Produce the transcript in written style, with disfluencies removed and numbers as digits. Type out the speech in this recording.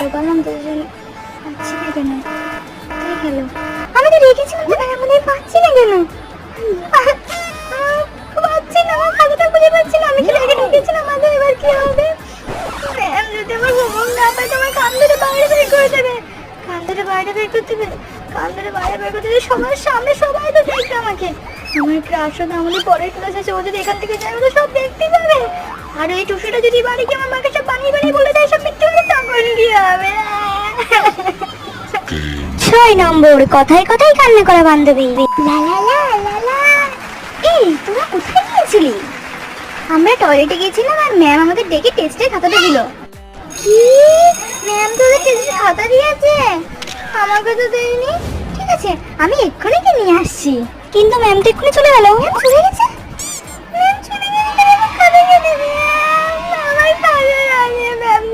ঢোকালাম তো পাচ্ছি না কেন? গেল আমি তো রেখেছিলাম তো আমাদের পাচ্ছি না কেন? পাচ্ছি না, আমার খাতাটা খুঁজে পাচ্ছি না। আমি কি রেখে ঢুকেছিলাম মাঝে? এবার কি হবে? ম্যাম যদি আমার হোমওয়ার্ক না পাই তোমার কান ধরে বাইরে বের করে দেবে। কান ধরে বাইরে বের করতে দেবে, কান ধরে বাইরে বের করতে দেবে। সবার সামনে সবাই তো দেখবে আমাকে। আমার ক্রাশ তো আমাদের পরের ক্লাস আছে, ও যদি এখান থেকে যায় ও তো সব দেখতে পাবে। আর এই টুসুটা যদি বাড়ি গিয়ে আমার মাকে সব বানিয়ে বানিয়ে বলে দেয় সব মিথ্যে কথা, তখন কি হবে? 6 নম্বর কথায় কথায় কান্না করা বান্ধবী। লা লা লা লা লা। এই তোরা কোথায় গিয়েছিলি? আমরা টয়লেটে গিয়েছিলাম আর ম্যাম আমাদের ডেকে টেস্টের খাতাটা দিল। কি? ম্যাম তোদের টেস্টের খাতা দিয়েছে? আমাকে তো দেয়নি। ঠিক আছে আমি এক্ষুনি কি নিয়ে আসছি। কিন্তু ম্যাম তো এক্ষুনি চলে গেল। ম্যাম চলে গেছে? ম্যাম চলে গেলে খাতা কে দেবে?